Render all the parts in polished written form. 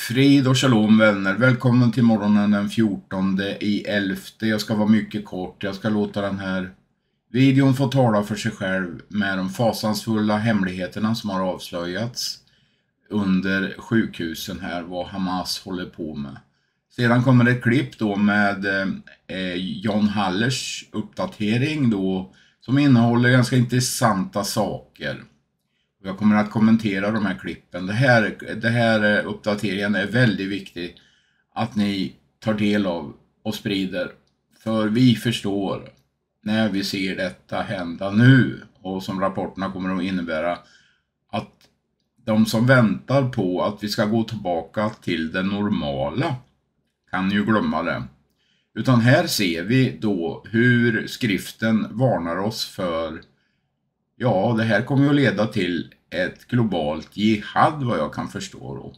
Frid och shalom vänner, välkommen till morgonen den 14/11. Jag ska vara mycket kort, jag ska låta den här videon få tala för sig själv med de fasansfulla hemligheterna som har avslöjats under sjukhusen här, vad Hamas håller på med. Sedan kommer ett klipp då med John Hallers uppdatering då, som innehåller ganska intressanta saker. Jag kommer att kommentera de här klippen. Det här uppdateringen är väldigt viktig att ni tar del av och sprider. För vi förstår när vi ser detta hända nu, och som rapporterna kommer att innebära, att de som väntar på att vi ska gå tillbaka till det normala kan ju glömma det. Utan här ser vi då hur skriften varnar oss för, ja, det här kommer att leda till ett globalt jihad, vad jag kan förstå då.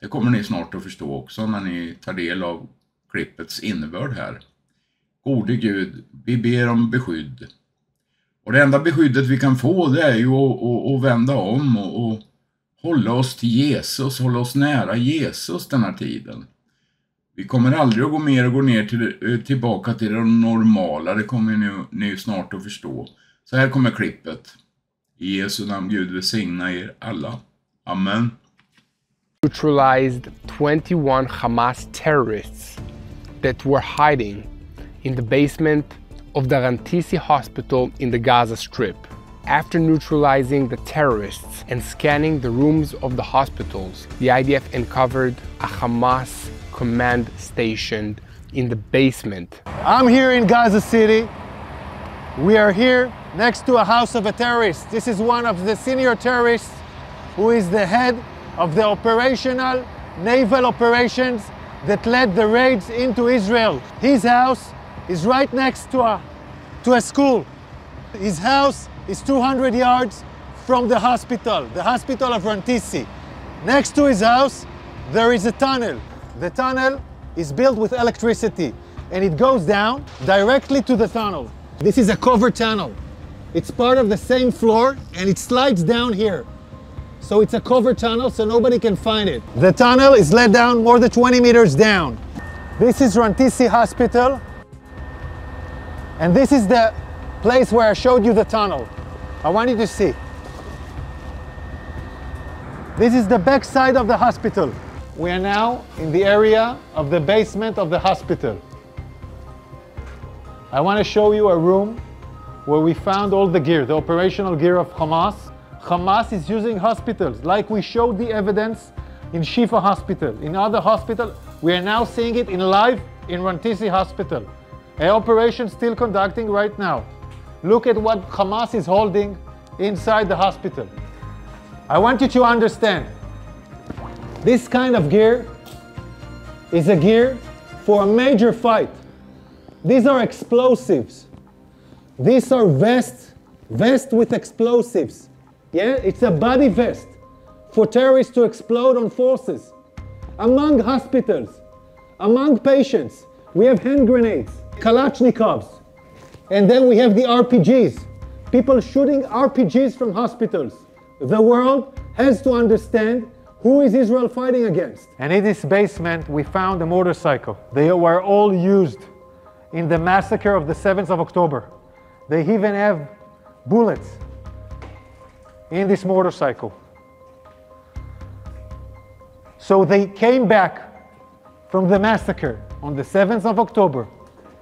Det kommer ni snart att förstå också när ni tar del av klippets innebörd här. Gode Gud, vi ber om beskydd. Och det enda beskyddet vi kan få, det är ju att vända om och hålla oss till Jesus, hålla oss nära Jesus den här tiden. Vi kommer aldrig att gå ner tillbaka till det normala, det kommer ni snart att förstå. Så här kommer klippet. I Jesu namn, Gud välsigna er alla. Amen. Neutralized 21 Hamas terrorists that were hiding in the basement of the Rantisi hospital in the Gaza Strip. After neutralizing the terrorists and scanning the rooms of the hospitals, the IDF uncovered a Hamas command station in the basement. I'm here in Gaza City. We are here next to a house of a terrorist. This is one of the senior terrorists who is the head of the operational naval operations that led the raids into Israel. His house is right next to a school. His house is 200 yards from the hospital of Rantisi. Next to his house, there is a tunnel. The tunnel is built with electricity and it goes down directly to the tunnel. This is a covered tunnel. It's part of the same floor and it slides down here. So it's a covered tunnel so nobody can find it. The tunnel is let down more than 20 meters down. This is Rantisi Hospital. And this is the place where I showed you the tunnel. I want you to see. This is the back side of the hospital. We are now in the area of the basement of the hospital. I want to show you a room where we found all the gear, the operational gear of Hamas. Hamas is using hospitals, like we showed the evidence in Shifa Hospital. In other hospitals, we are now seeing it in live in Rantisi Hospital. An operation still conducting right now. Look at what Hamas is holding inside the hospital. I want you to understand, this kind of gear is a gear for a major fight. These are explosives. These are vests with explosives. Yeah, it's a body vest for terrorists to explode on forces. Among hospitals, among patients, we have hand grenades, Kalashnikovs, and then we have the RPGs. People shooting RPGs from hospitals. The world has to understand who is Israel fighting against. And in this basement, we found a motorcycle. They were all used in the massacre of the 7th of October. They even have bullets in this motorcycle. So they came back from the massacre on the 7th of October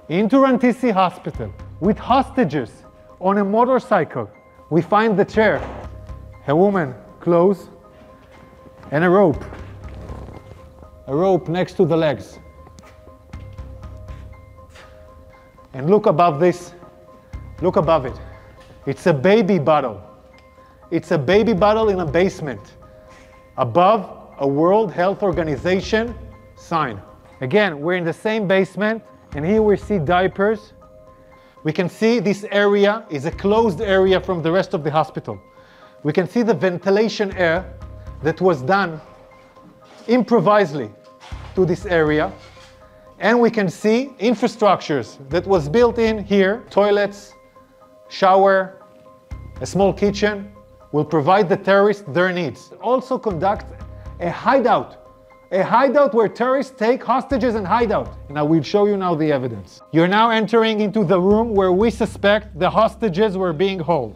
into Rantisi Hospital with hostages on a motorcycle. We find the chair, a woman, clothes, and a rope. A rope next to the legs. And look above this, look above it. It's a baby bottle. It's a baby bottle in a basement. Above a World Health Organization sign. Again, we're in the same basement, and here we see diapers. We can see this area is a closed area from the rest of the hospital. We can see the ventilation air that was done improvisedly to this area. And we can see infrastructures that was built in here, toilets, shower, a small kitchen, will provide the terrorists their needs. Also conduct a hideout, A hideout where terrorists take hostages and hide out. And I will show you now the evidence. You're now entering into the room where we suspect the hostages were being held.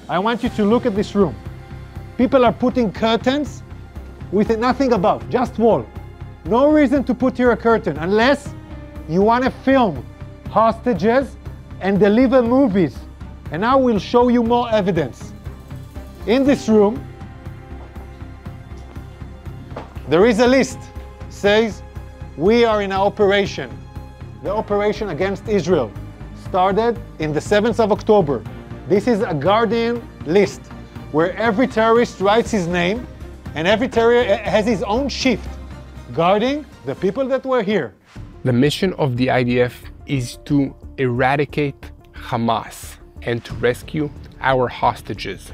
I want you to look at this room. People are putting curtains with nothing above, just wall. No reason to put here a curtain unless you want to film hostages and deliver movies. And now we'll show you more evidence. In this room, there is a list. Says, we are in an operation. The operation against Israel started in the 7th of October. This is a Guardian list where every terrorist writes his name and every terrorist has his own shift guarding the people that were here. The mission of the IDF is to eradicate Hamas and to rescue our hostages.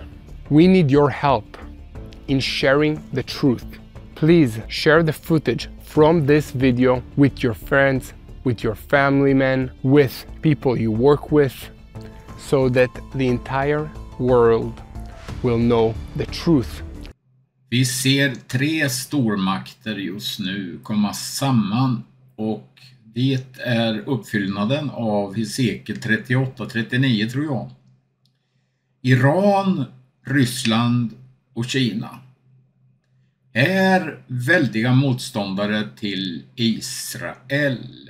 We need your help in sharing the truth. Please share the footage from this video with your friends, with your family men, with people you work with, so that the entire world will know the truth. Vi ser 3 stormakter just nu komma samman, och det är uppfyllnaden av Hesekiel 38-39 tror jag. Iran, Ryssland och Kina är väldiga motståndare till Israel.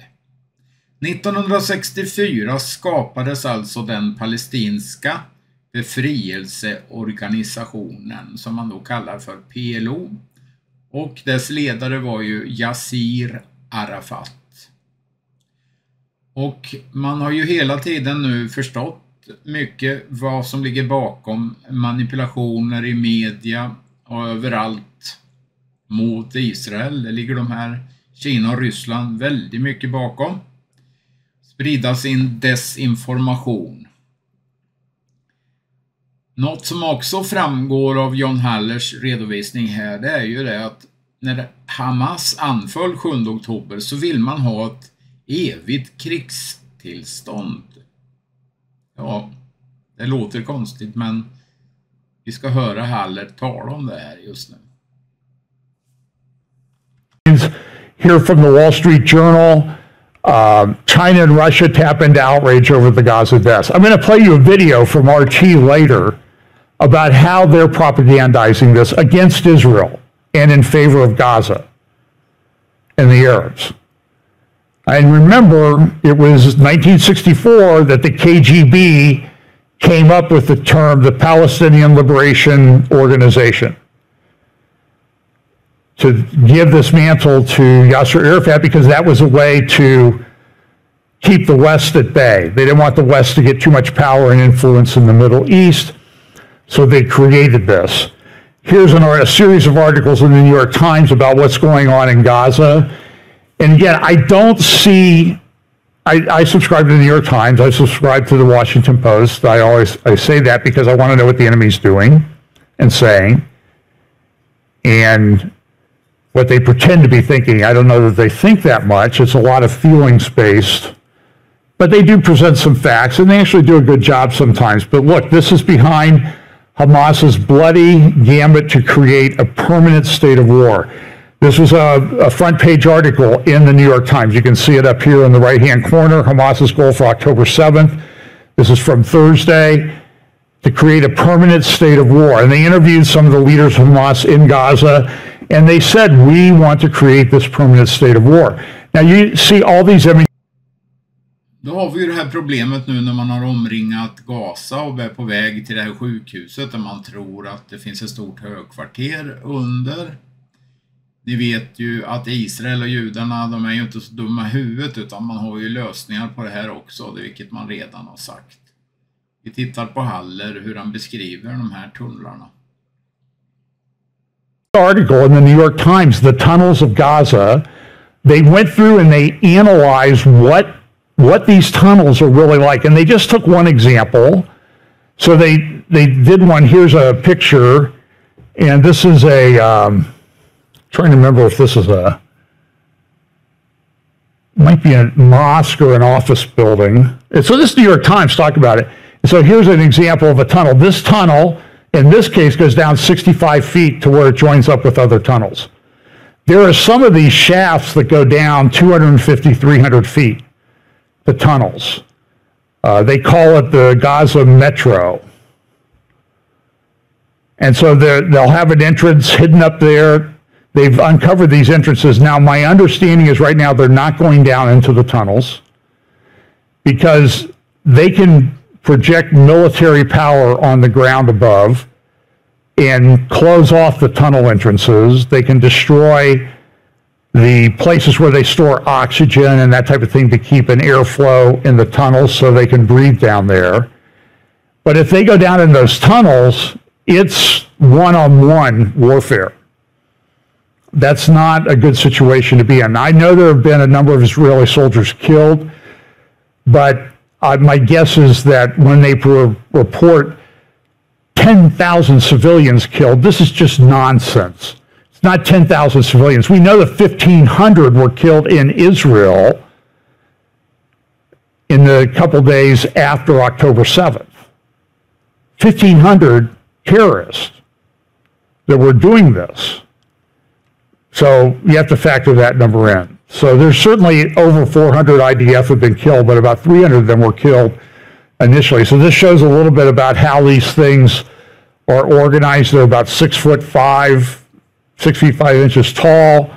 1964 skapades alltså den palestinska befrielseorganisationen som man då kallar för PLO, och dess ledare var ju Yasir Arafat. Och man har ju hela tiden nu förstått mycket vad som ligger bakom manipulationer i media och överallt mot Israel. Det ligger de här Kina och Ryssland väldigt mycket bakom. Sprida sin desinformation. Något som också framgår av John Hallers redovisning här, det är ju det att när Hamas anföll 7 oktober så vill man ha ett evigt krigstillstånd. Ja, det låter konstigt, men vi ska höra Haller tala om det här just nu. Here from the Wall Street Journal, China and Russia tap into outrage over the Gaza deaths. I'm going to play you a video from RT later about how they're propagandizing this against Israel and in favor of Gaza and the Arabs. And remember, it was 1964 that the KGB came up with the term the Palestinian Liberation Organization to give this mantle to Yasser Arafat, because that was a way to keep the West at bay. They didn't want the West to get too much power and influence in the Middle East, so they created this. Here's a series of articles in the New York Times about what's going on in Gaza. And again, I don't see, I subscribe to the New York Times, I subscribe to the Washington Post. I say that because I want to know what the enemy's doing and saying, and what they pretend to be thinking. I don't know that they think that much. It's a lot of feelings-based. But they do present some facts, and they actually do a good job sometimes. But look, this is behind Hamas's bloody gambit to create a permanent state of war. This was a front-page article in the New York Times. You can see it up here in the right-hand corner, Hamas's goal for October 7th. This is from Thursday, to create a permanent state of war. And they interviewed some of the leaders of Hamas in Gaza, and they said, we want to create this permanent state of war. Now you see all these images. Då har vi ju det här problemet nu när man har omringat Gaza och är på väg till det här sjukhuset där man tror att det finns ett stort högkvarter under. Ni vet ju att Israel och judarna, de är ju inte så dumma i huvudet, utan man har ju lösningar på det här också, vilket man redan har sagt. Vi tittar på Haller hur han beskriver de här tunnlarna. Article in the New York Times, the tunnels of Gaza, they went through and they analyzed what these tunnels are really like. And they just took one example. So they did one. Here's a picture. And this is trying to remember if this is might be a mosque or an office building. And so this New York Times talked about it. And so here's an example of a tunnel. This tunnel, in this case, goes down 65 feet to where it joins up with other tunnels. There are some of these shafts that go down 250, 300 feet, the tunnels. They call it the Gaza Metro. And so they'll have an entrance hidden up there. They've uncovered these entrances. Now, my understanding is right now they're not going down into the tunnels because they can project military power on the ground above and close off the tunnel entrances. They can destroy the places where they store oxygen and that type of thing to keep an airflow in the tunnels so they can breathe down there. But if they go down in those tunnels, it's one-on-one warfare. That's not a good situation to be in. I know there have been a number of Israeli soldiers killed, but my guess is that when they report 10,000 civilians killed, this is just nonsense. It's not 10,000 civilians. We know that 1,500 were killed in Israel in the couple days after October 7th. 1,500 terrorists that were doing this. So you have to factor that number in. So there's certainly over 400 IDF have been killed, but about 300 of them were killed initially. So this shows a little bit about how these things are organized. They're about 6'5", 6 feet 5 inches tall,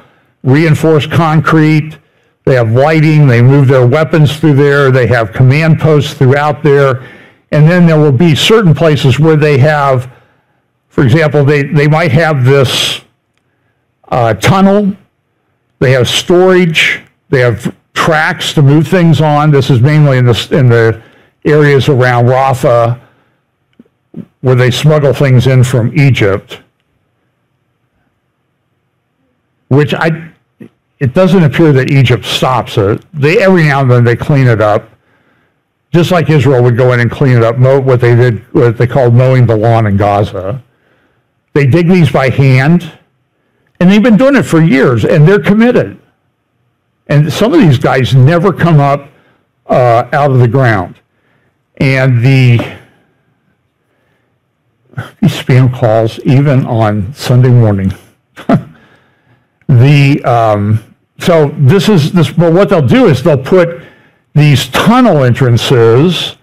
reinforced concrete. They have lighting. They move their weapons through there. They have command posts throughout there. And then there will be certain places where they have, for example, they might have this tunnel. They have storage. They have tracks to move things on. This is mainly in the areas around Rafah where they smuggle things in from Egypt, which it doesn't appear that Egypt stops it. Every now and then they clean it up, just like Israel would go in and clean it up, what they called mowing the lawn in Gaza. They dig these by hand, and they've been doing it for years, and they're committed. And some of these guys never come up out of the ground. And these spam calls, even on Sunday morning. So but what they'll do is they'll put these tunnel entrances,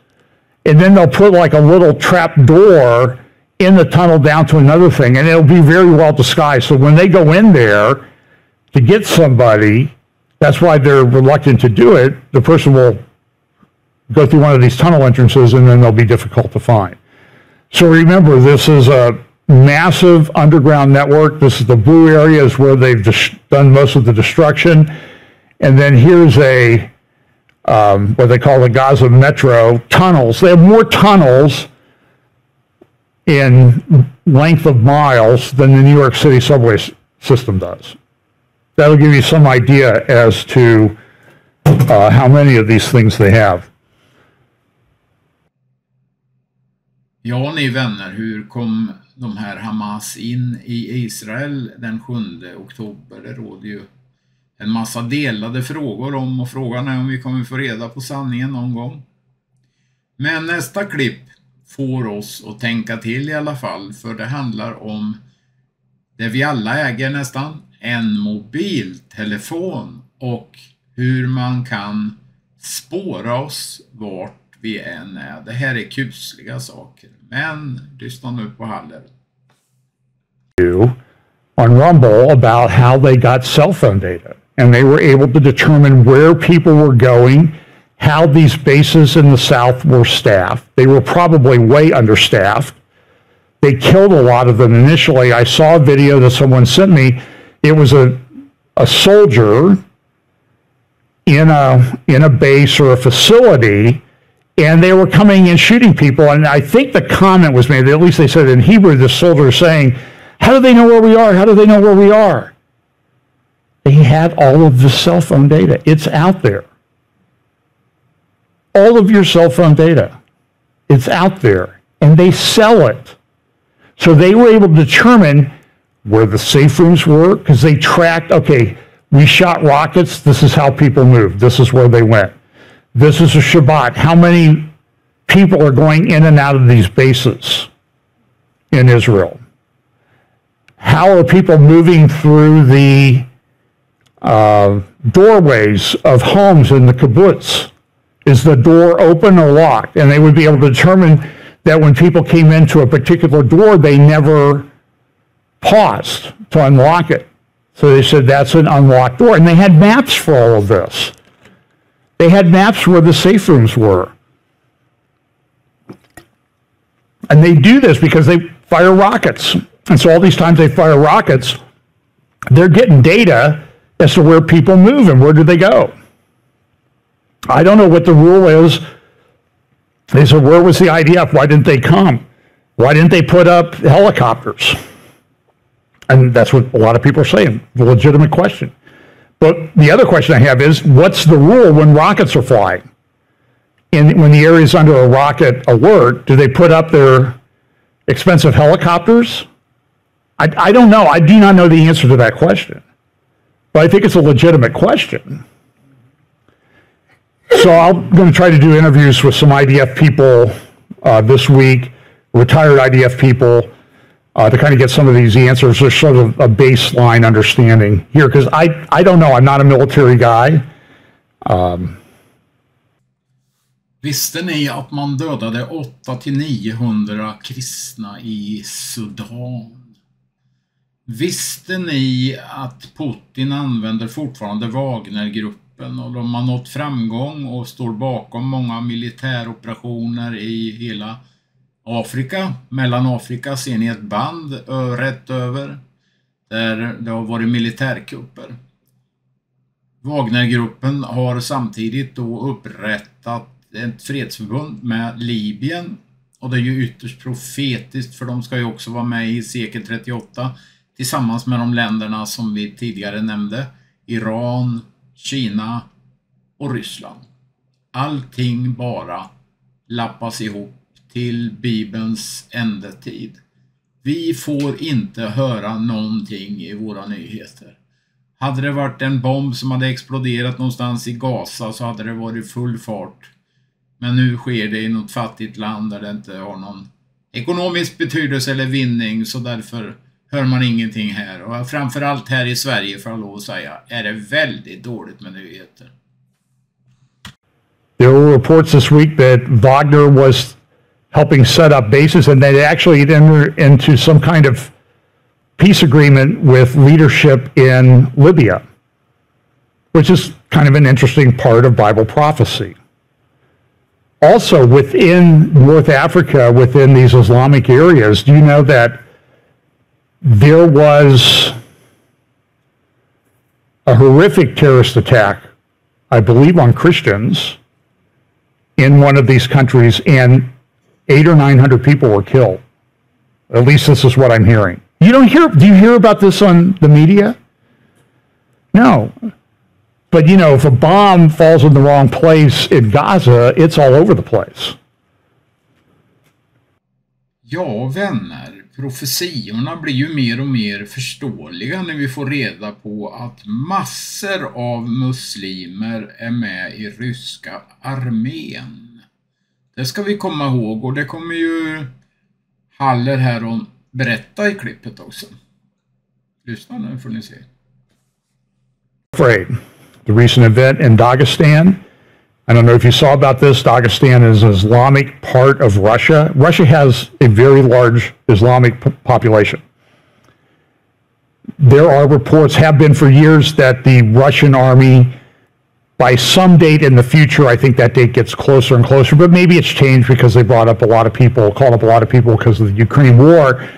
and then they'll put like a little trap door in the tunnel down to another thing, and it'll be very well disguised. So when they go in there to get somebody, that's why they're reluctant to do it. The person will go through one of these tunnel entrances, and then they'll be difficult to find. So remember, this is a massive underground network. This is the blue areas where they've done most of the destruction. And then here's what they call the Gaza Metro tunnels. They have more tunnels in length of miles than the New York City subway system does. That'll give you some idea as to how many of these things they have. Ja, ni vänner, hur kom de här Hamas in i Israel den 7 oktober? Det råder ju en massa delade frågor om, och frågan är om vi kommer få reda på sanningen någon gång. Men nästa klipp får oss att tänka till i alla fall, för det handlar om det vi alla äger nästan, en mobiltelefon, och hur man kan spåra oss vart vi än är. Det här är kusliga saker, men lyssna nu på Haller. On Rumble about how they got cell phone data, and they were able to determine where people were going, how these bases in the south were staffed. They were probably way understaffed. They killed a lot of them initially. I saw a video that someone sent me. It was a soldier in a base or a facility, and they were coming and shooting people. And I think the comment was made, at least they said in Hebrew, the soldier is saying, how do they know where we are? How do they know where we are? They had all of the cell phone data. It's out there. All of your cell phone data. It's out there. And they sell it. So they were able to determine where the safe rooms were, because they tracked, okay, we shot rockets. This is how people moved. This is where they went. This is a Shabbat. How many people are going in and out of these bases in Israel? How are people moving through the doorways of homes in the kibbutz. Is the door open or locked? And they would be able to determine that when people came into a particular door, they never paused to unlock it. So they said that's an unlocked door. And they had maps for all of this. They had maps where the safe rooms were. And they do this because they fire rockets. And so all these times they fire rockets, they're getting data as to where people move and where do they go. I don't know what the rule is. They said, where was the IDF? Why didn't they come? Why didn't they put up helicopters? And that's what a lot of people are saying, a legitimate question. But the other question I have is, what's the rule when rockets are flying? And when the area is under a rocket alert, do they put up their expensive helicopters? I don't know. I do not know the answer to that question. But I think it's a legitimate question. So I'm going to try to do interviews with some IDF people this week, retired IDF people, to kind of get some of these answers. There's sort of a baseline understanding here, because I don't know. I'm not a military guy. Visste ni att man dödade 800-900 kristna i Sudan? Visste ni att Putin använder fortfarande Wagnergruppen och de har nått framgång och står bakom många militäroperationer i hela Afrika? Mellanafrika ser ni ett band rätt över där det har varit militärkupper. Wagnergruppen har samtidigt då upprättat ett fredsförbund med Libyen, och det är ju ytterst profetiskt, för de ska ju också vara med i sekel 38 tillsammans med de länderna som vi tidigare nämnde, Iran, Kina och Ryssland. Allting bara lappas ihop till Bibelns ändetid. Vi får inte höra någonting i våra nyheter. Hade det varit en bomb som hade exploderat någonstans i Gaza så hade det varit full fart. Men nu sker det i något fattigt land där det inte har någon ekonomisk betydelse eller vinning, så därför hör man ingenting här. Och framförallt här i Sverige, för att lov att säga, är det väldigt dåligt med nyheter. There were reports this week that Wagner was helping set up bases, and they actually entered into some kind of peace agreement with leadership in Libya, which is kind of an interesting part of Bible prophecy. Also, within North Africa, within these Islamic areas, do you know that there was a horrific terrorist attack, I believe, on Christians in one of these countries, and 800 or 900 people were killed. At least this is what I'm hearing. Do you hear about this on the media? No. But, you know, if a bomb falls in the wrong place in Gaza, it's all over the place. Ja, vänner, profetiorna blir ju mer och mer förståeliga när vi får reda på att massor av muslimer är med i ryska armén. Det ska vi komma ihåg, och det kommer ju Haller här och berätta i klippet också. Lyssna nu får ni se. Afraid. The recent event in Dagestan. I don't know if you saw about this. Dagestan is an Islamic part of Russia. Russia has a very large Islamic population. There are reports, have been for years, that the Russian army, by some date in the future, I think that date gets closer and closer, but maybe it's changed because they called up a lot of people because of the Ukraine war,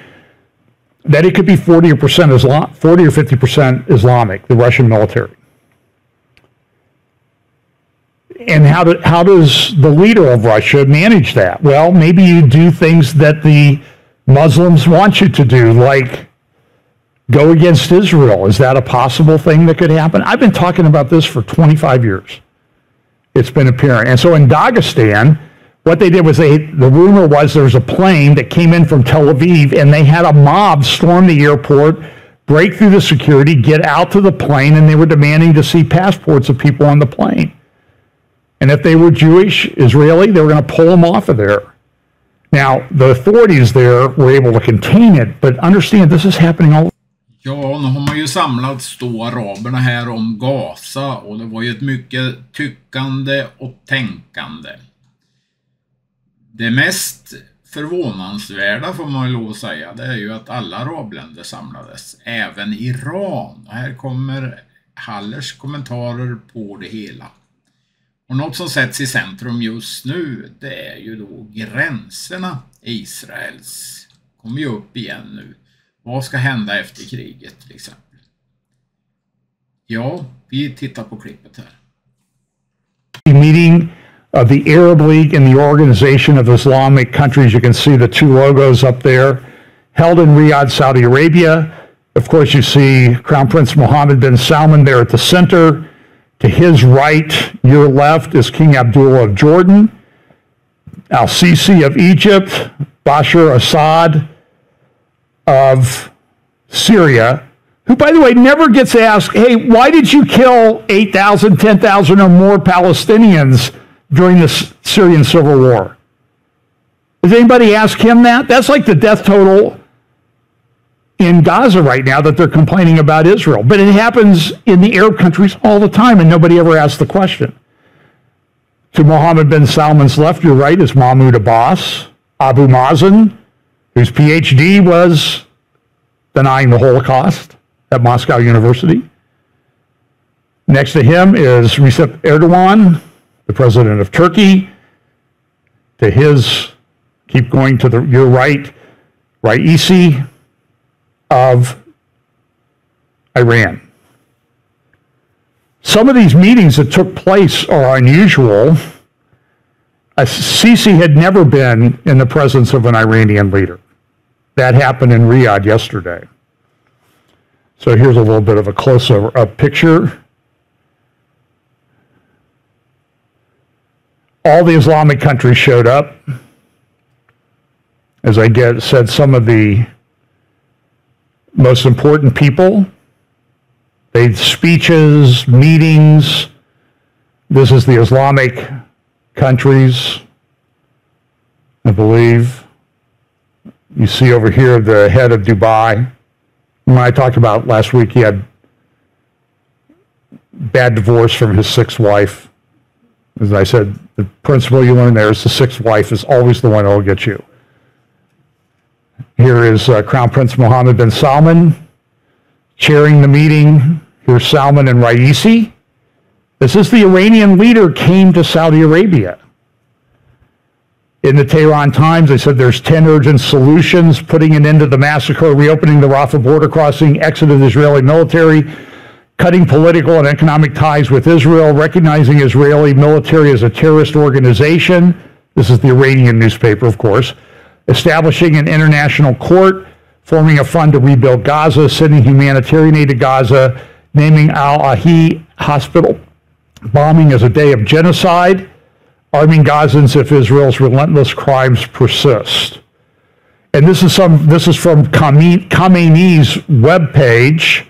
that it could be 40 or 50% Islamic, the Russian military. And how does the leader of Russia manage that? Well, maybe you do things that the Muslims want you to do, like go against Israel. Is that a possible thing that could happen? I've been talking about this for 25 years. It's been apparent. And so in Dagestan, what they did was the rumor was there was a plane that came in from Tel Aviv, and they had a mob storm the airport, break through the security, get out to the plane, and they were demanding to see passports of people on the plane. And if they were Jewish, Israeli, they were going to pull them off of there. Now, the authorities there were able to contain it, but understand this is happening all over. Ja, nu har man ju samlats då araberna här om Gaza och det var ju ett mycket tyckande och tänkande. Det mest förvånansvärda får man ju lov att säga, det är ju att alla arabländer samlades, även Iran. Och här kommer Hallers kommentarer på det hela. Och något som sätts i centrum just nu, det är ju då gränserna Israels. Kommer ju upp igen nu. Vad ska hända efter kriget till exempel? Ja, vi tittar på klippet här. Meeting of the Arab League and the Organization of Islamic Countries. You can see the two logos up there. Held in Riyadh, Saudi Arabia. Of course, you see Crown Prince Mohammed bin Salman there at the center. To his right, your left, is King Abdullah of Jordan, al-Sisi of Egypt, Bashar Assad of Syria, who, by the way, never gets asked, hey, why did you kill 8,000, 10,000 or more Palestinians during the Syrian civil war? Does anybody ask him that? That's like the death total in Gaza right now that they're complaining about Israel. But it happens in the Arab countries all the time, and nobody ever asks the question. To Mohammed bin Salman's left, your right, is Mahmoud Abbas, Abu Mazen, whose PhD was denying the Holocaust at Moscow University. Next to him is Recep Erdogan, the president of Turkey. To his, keep going to your right, Raisi of Iran. Some of these meetings that took place are unusual. Sisi had never been in the presence of an Iranian leader. That happened in Riyadh yesterday. So here's a little bit of a close-up picture. All the Islamic countries showed up. As I said, some of the most important people. They had speeches, meetings. This is the Islamic countries, I believe. You see over here the head of Dubai. When I talked about last week, he had bad divorce from his sixth wife. As I said, the principle you learn there is the sixth wife is always the one that will get you. Here is Crown Prince Mohammed bin Salman chairing the meeting. Here's Salman and Raisi. This is the Iranian leader came to Saudi Arabia. In the Tehran Times, they said there's 10 urgent solutions: putting an end to the massacre, reopening the Rafah border crossing, exit of the Israeli military, cutting political and economic ties with Israel, recognizing Israeli military as a terrorist organization. This is the Iranian newspaper, of course. Establishing an international court, forming a fund to rebuild Gaza, sending humanitarian aid to Gaza, naming Al-Ahi Hospital bombing as a day of genocide, arming Gazans if Israel's relentless crimes persist. And this is from Khamenei's webpage.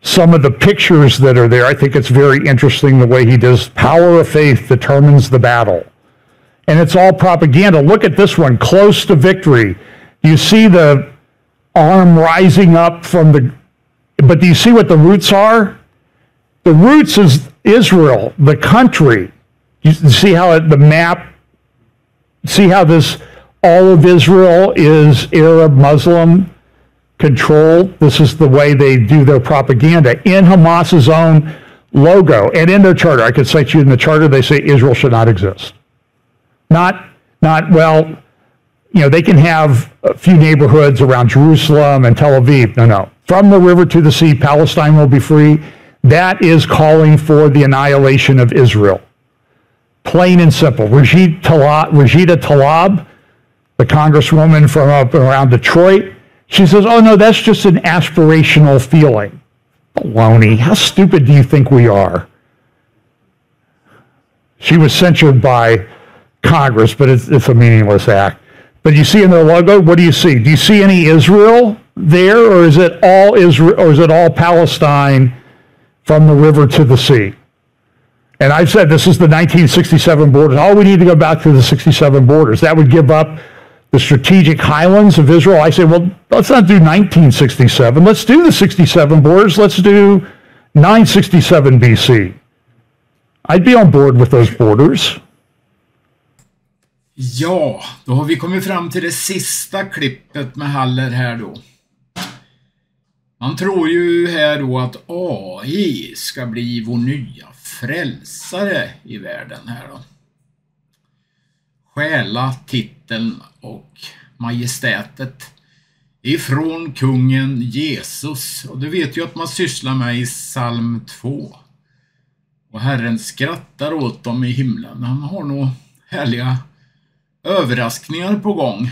Some of the pictures that are there, I think it's very interesting the way he does. Power of faith determines the battle. And it's all propaganda. Look at this one, close to victory. You see the arm rising up from the, but do you see what the roots are? The roots is Israel, the country. You see how the map, see how this, all of Israel is Arab, Muslim controlled. This is the way they do their propaganda in Hamas's own logo and in their charter. I could cite you in the charter, they say Israel should not exist. Not, well, you know, they can have a few neighborhoods around Jerusalem and Tel Aviv. No. From the river to the sea, Palestine will be free. That is calling for the annihilation of Israel. Plain and simple. Rashida Tlaib, the congresswoman from up around Detroit, she says, oh no, that's just an aspirational feeling. Baloney. How stupid do you think we are? She was censured by Congress, but it's a meaningless act. But you see in their logo, what do you see? Do you see any Israel there, or is it all Israel, or is it all Palestine from the river to the sea? And I've said this is the 1967 borders. Oh, we need to go back to the 67 borders. That would give up the strategic highlands of Israel. I say, well, let's not do 1967. Let's do the 67 borders. Let's do 967 BC. I'd be on board with those borders. Ja, då har vi kommit fram till det sista klippet med Haller här då. Man tror ju här då att AI ska bli vår nya frälsare i världen här då. Stjäla titeln och majestätet ifrån kungen Jesus. Och det vet ju att man sysslar med i psalm 2. Och Herren skrattar åt dem i himlen. Han har nog härliga överraskningar på gång.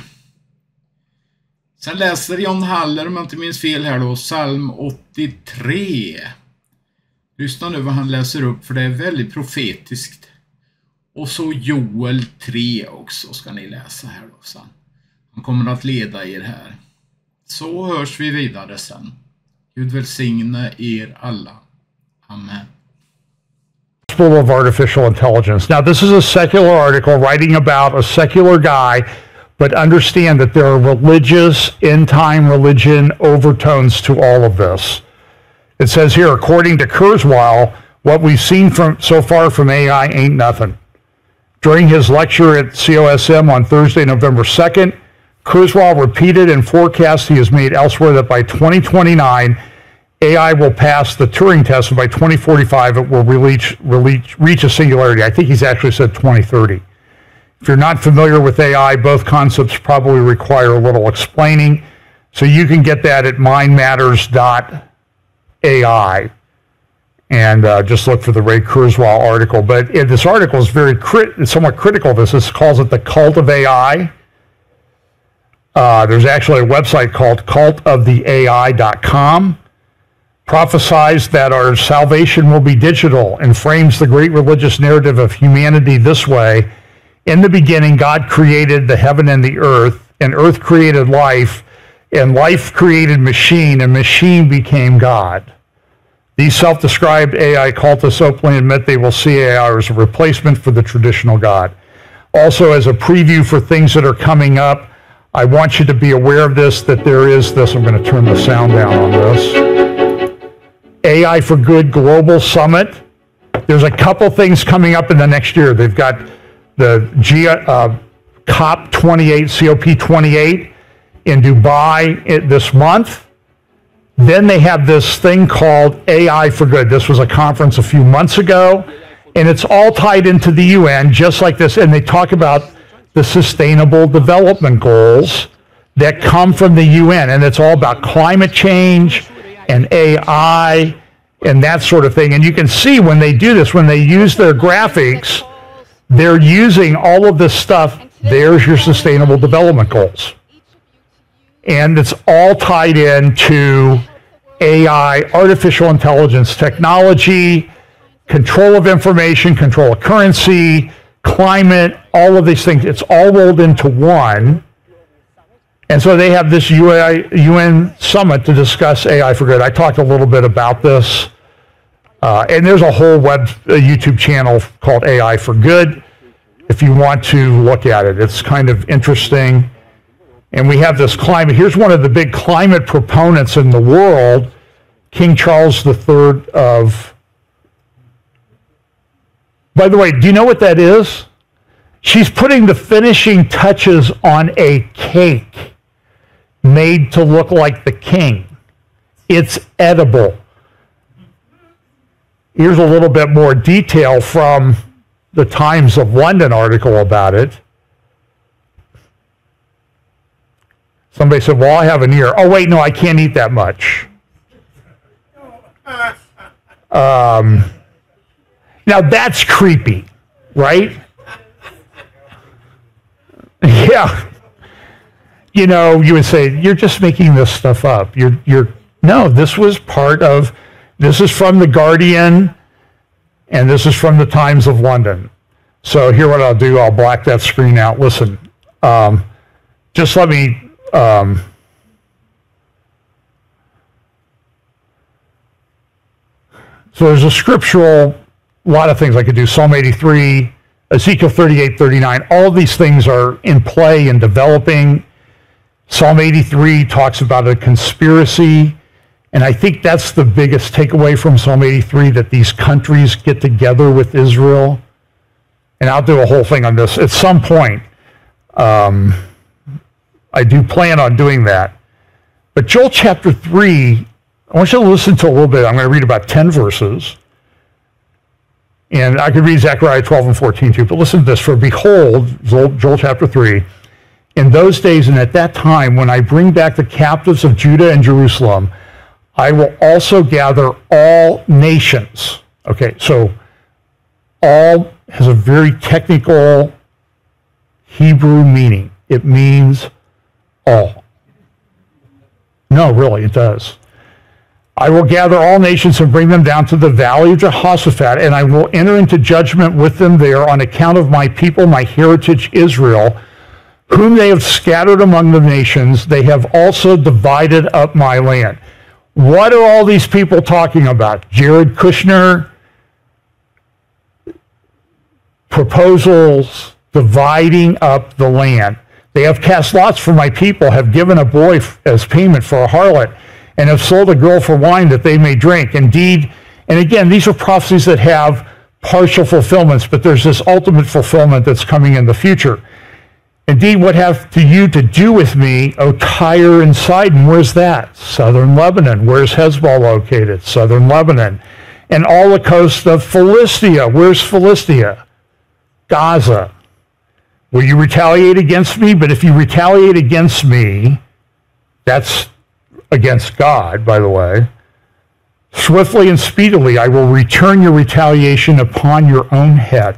Sen läser John Haller, om jag inte minns fel här då, psalm 83. Lyssna nu vad han läser upp, för det är väldigt profetiskt. Och så Joel 3 också ska ni läsa här då sen. Han kommer att leda er här. Så hörs vi vidare sen. Gud välsigne er alla. Amen. Of artificial intelligence. Now, this is a secular article writing about a secular guy, but understand that there are religious, end-time religion overtones to all of this. It says here, according to Kurzweil, what we've seen so far from AI ain't nothing. During his lecture at COSM on Thursday, November 2nd, Kurzweil repeated and forecast he has made elsewhere that by 2029, AI will pass the Turing test, and by 2045, it will reach a singularity. I think he's actually said 2030. If you're not familiar with AI, both concepts probably require a little explaining. So you can get that at mindmatters.ai. And just look for the Ray Kurzweil article. But this article is somewhat critical of this. This calls it the cult of AI. There's actually a website called cultoftheai.com. Prophesies that our salvation will be digital and frames the great religious narrative of humanity this way. In the beginning, God created the heaven and the earth, and earth created life, and life created machine, and machine became God. These self-described AI cultists openly admit they will see AI as a replacement for the traditional God. Also, as a preview for things that are coming up, I want you to be aware of this, that there is this. I'm going to turn the sound down on this. AI for Good Global Summit. There's a couple things coming up in the next year. They've got the COP28 in Dubai this month. Then they have this thing called AI for Good. This was a conference a few months ago, and it's all tied into the UN, just like this. And they talk about the Sustainable Development Goals that come from the UN, and it's all about climate change and AI and that sort of thing. And you can see when they do this, when they use their graphics, they're using all of this stuff. There's your Sustainable Development Goals. And it's all tied into AI, artificial intelligence technology, control of information, control of currency, climate, all of these things. It's all rolled into one. And so they have this UN summit to discuss AI for Good. I talked a little bit about this. And there's a whole YouTube channel called AI for Good if you want to look at it. It's kind of interesting. And we have this climate. Here's one of the big climate proponents in the world, King Charles III of... By the way, do you know what that is? She's putting the finishing touches on a cake made to look like the king. It's edible. Here's a little bit more detail from the Times of London article about it. Somebody said, well, I have an ear. Oh, wait, no, I can't eat that much. Now, that's creepy, right? Yeah. You know, you would say, you're just making this stuff up. No, this was part of, this is from The Guardian, and this is from the Times of London. So here what I'll do, I'll black that screen out. Listen, just let me, so there's a scriptural, a lot of things I could do. Psalm 83, Ezekiel 38, 39, all of these things are in play and developing. Psalm 83 talks about a conspiracy, and I think that's the biggest takeaway from Psalm 83, that these countries get together with Israel. And I'll do a whole thing on this at some point. I do plan on doing that. But Joel chapter 3, I want you to listen to a little bit. I'm going to read about 10 verses. And I could read Zechariah 12 and 14 too, but listen to this. For behold, Joel chapter 3, in those days and at that time, when I bring back the captives of Judah and Jerusalem, I will also gather all nations. Okay, so all has a very technical Hebrew meaning. It means all. No, really, it does. I will gather all nations and bring them down to the valley of Jehoshaphat, and I will enter into judgment with them there on account of my people, my heritage Israel, whom they have scattered among the nations. They have also divided up my land. What are all these people talking about? Jared Kushner, proposals, dividing up the land. They have cast lots for my people, have given a boy as payment for a harlot, and have sold a girl for wine that they may drink. Indeed, and again, these are prophecies that have partial fulfillments, but there's this ultimate fulfillment that's coming in the future. Indeed, what have you to do with me, O Tyre and Sidon? Where's that? Southern Lebanon. Where's Hezbollah located? Southern Lebanon. And all the coast of Philistia. Where's Philistia? Gaza. Will you retaliate against me? But if you retaliate against me, that's against God, by the way. Swiftly and speedily I will return your retaliation upon your own head,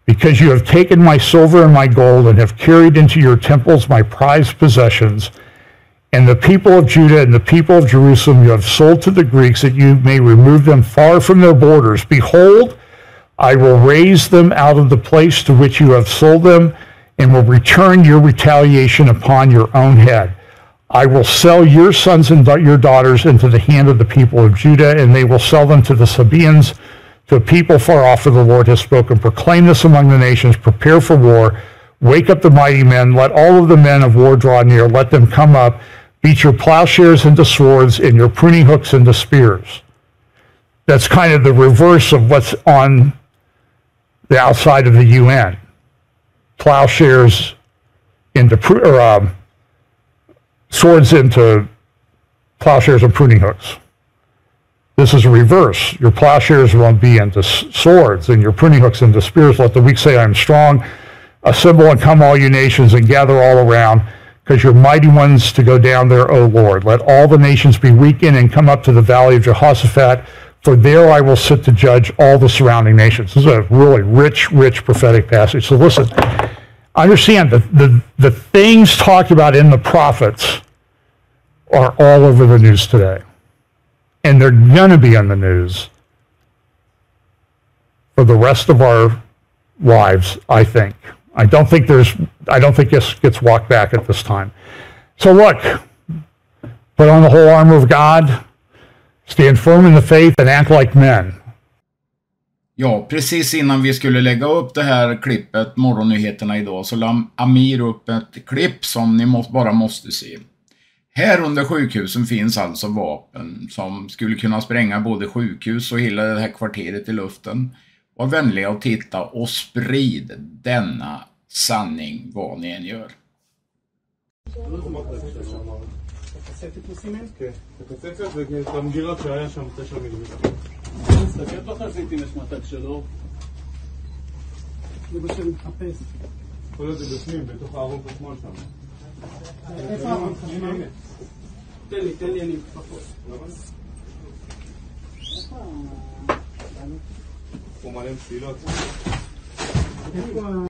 because you have taken my silver and my gold and have carried into your temples my prized possessions, and the people of Judah and the people of Jerusalem you have sold to the Greeks, that you may remove them far from their borders. Behold, I will raise them out of the place to which you have sold them, and will return your retaliation upon your own head. I will sell your sons and your daughters into the hand of the people of Judah, and they will sell them to the Sabaeans, to a people far off, for the Lord has spoken. Proclaim this among the nations, prepare for war, wake up the mighty men, let all of the men of war draw near, let them come up, beat your plowshares into swords and your pruning hooks into spears. That's kind of the reverse of what's on the outside of the UN. Plowshares into swords into plowshares and pruning hooks. This is a reverse. Your plowshares won't be into swords, and your pruning hooks into spears. Let the weak say, I am strong. Assemble and come, all you nations, and gather all around, because you're mighty ones to go down there, O Lord. Let all the nations be weakened and come up to the valley of Jehoshaphat, for there I will sit to judge all the surrounding nations. This is a really rich, rich prophetic passage. So listen, understand that the things talked about in the prophets are all over the news today. And they're going to be on the news for the rest of our lives, I think. I don't think this gets walked back at this time. So look, put on the whole armor of God, stand firm in the faith, and act like men. Ja, precis innan vi skulle lägga upp det här klippet, morgonnyheterna idag, så la Amir upp ett klipp som ni bara måste se. Här under sjukhusen finns alltså vapen som skulle kunna spränga både sjukhus och hela det här kvarteret i luften. Var vänliga och titta och sprid denna sanning vad ni än gör. תן לי, אני פחות. הוא מלא מסילות.